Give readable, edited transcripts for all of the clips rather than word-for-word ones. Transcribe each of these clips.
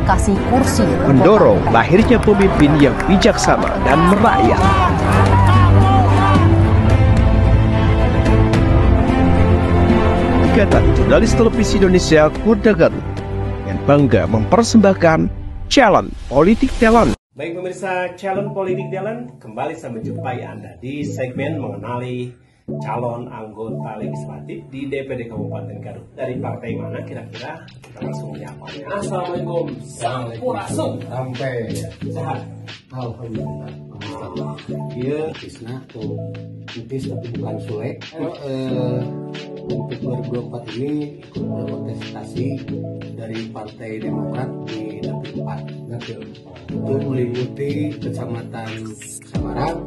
kualifikasi kursi mendorong lahirnya pemimpin yang bijaksana dan merakyat. Ikatan Jurnalis Televisi Indonesia Kuda Garut yang bangga mempersembahkan Challenge Politik Talent. Baik pemirsa Challenge Politik Talent, kembali saya menjumpai Anda di segmen mengenali calon anggota legislatif di DPD Kabupaten Garut. Dari partai mana kira-kira? Kita langsung menyapanya. Assalamualaikum. Sampurasun. Sampai Sehat. alhamdulillah. Iya, Tisna tuh Tis tapi bukan Sule. Untuk 2024 ini ikut berkontestasi dari Partai Demokrat di Dapil 4. Itu meliputi Kecamatan Samarang,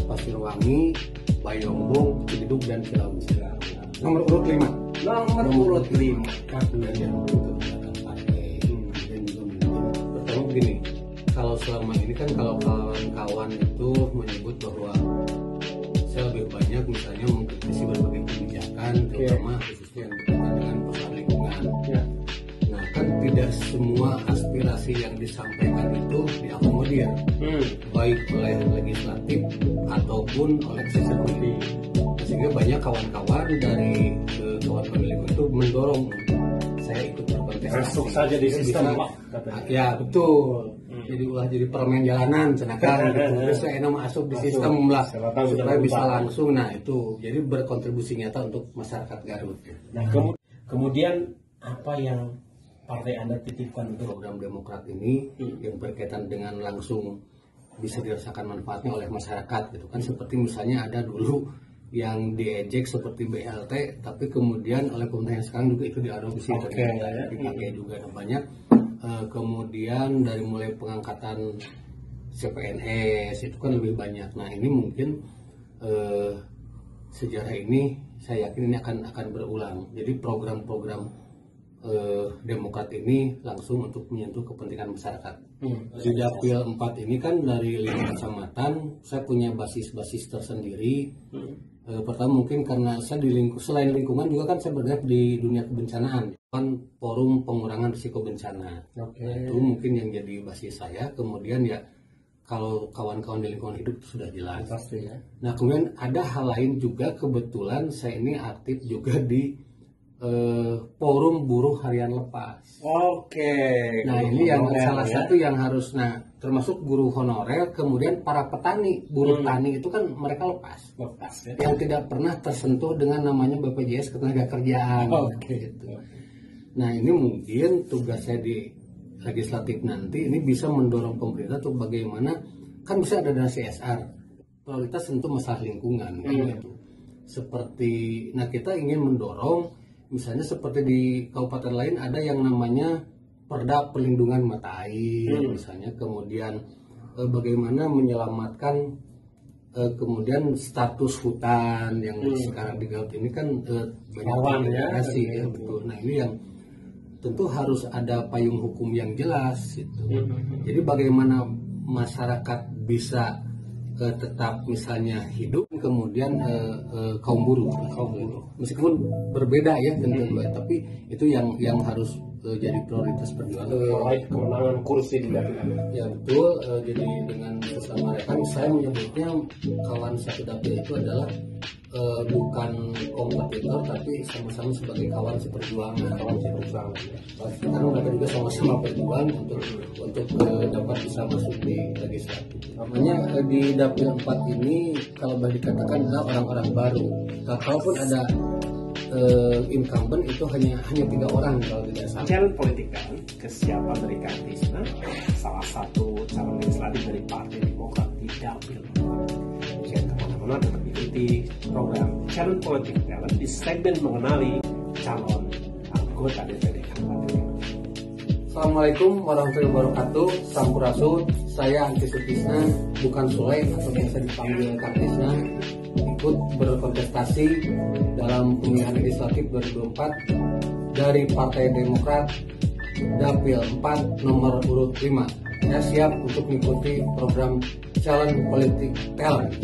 Pasirwangi, Bayombong, Ciduk, dan Cilawu. Nomor urut 5. Nomor urut 5. Karena yang itu belakang partai dan juga mungkin pertama begini. Kalau selama ini kan kalau kawan-kawan itu menyebut bahwa saya lebih banyak misalnya mengkritisi berbagai kebijakan, terutama khususnya yang berkaitan dengan persoalan lingkungan. Nah kan tidak semua aspirasi yang disampaikan itu diakomodir, baik oleh legislatif ataupun oleh eksekutif. Sehingga banyak kawan-kawan dari kawan pemilik itu mendorong saya ikut berkontestasi. Masuk saja di sistem lah. Ya betul. Jadi ulah jadi permen jalanan cenakan gitu. Terus saya masuk di sistem lah supaya bisa langsung. Nah itu jadi berkontribusi nyata untuk masyarakat Garut. Nah kemudian apa yang partai Anda titipkan untuk Program Demokrat ini yang berkaitan dengan langsung bisa dirasakan manfaatnya oleh masyarakat gitu kan, seperti misalnya ada dulu yang diejek seperti BLT, tapi kemudian oleh pemerintah yang sekarang juga itu diadopsi dan dipakai juga banyak. Kemudian dari mulai pengangkatan CPNS itu kan lebih banyak. Nah ini mungkin sejarah ini saya yakin ini akan berulang. Jadi program-program Demokrat ini langsung untuk menyentuh kepentingan masyarakat. Di Dapil 4 ini kan dari 5 kecamatan saya punya basis-basis tersendiri. Pertama mungkin karena saya selain lingkungan juga kan saya bergerak di dunia kebencanaan, kan forum pengurangan risiko bencana. Itu mungkin yang jadi basis saya. Kemudian ya kalau kawan-kawan di lingkungan hidup sudah jelas. pasti ya. Nah kemudian ada hal lain juga, kebetulan saya ini aktif juga di forum buruh harian lepas. Nah ini yang salah satu yang harus, nah termasuk guru honorer, kemudian para petani, buruh tani itu kan mereka lepas ya. yang tidak pernah tersentuh dengan namanya BPJS Ketenagakerjaan. Gitu. Nah ini mungkin tugas saya di legislatif nanti ini bisa mendorong pemerintah untuk bagaimana kan bisa ada dana CSR, prioritas tentu masalah lingkungan gitu. Seperti nah kita ingin mendorong misalnya seperti di kabupaten lain ada yang namanya Perda Perlindungan Mata Air misalnya, kemudian bagaimana menyelamatkan kemudian status hutan yang sekarang di Garut ini kan banyak ya, betul. Nah ini yang tentu harus ada payung hukum yang jelas gitu. Jadi bagaimana masyarakat bisa tetap misalnya hidup, kemudian kaum buruh meskipun berbeda ya tentu, tapi itu yang harus jadi prioritas perjuangan. Kemenangan kursi di dapil. Ya betul. Jadi dengan sesama rekan saya menyebutnya kawan satu dapil itu adalah bukan kompetitor tapi sama-sama sebagai kawan seperjuangan. Karena mereka juga sama-sama berjuang untuk dapat bisa masuk di legislatif. Namanya di dapil 4 ini kalau boleh dikatakan adalah orang-orang baru. Kalaupun ada incumbent itu hanya 3 orang kalau tidak salah. Challenge Politik Talent, kesiapan dari Kang Tisna, salah satu calon legislatif dari Partai Demokrat di Dapil 4. Jangan kemana-mana, tetap ikuti program Challenge Politik Talent di segmen mengenali calon anggota DPD Kabupaten Garut. Assalamualaikum warahmatullahi wabarakatuh. Sampurasun. Saya Angki Sutisna, bukan Sule atau biasa dipanggil Kang Tisna, ikut berkontestasi dalam pemilihan legislatif 2024 dari Partai Demokrat Dapil 4 nomor urut 5. Saya siap untuk mengikuti program Challenge Politik Talent.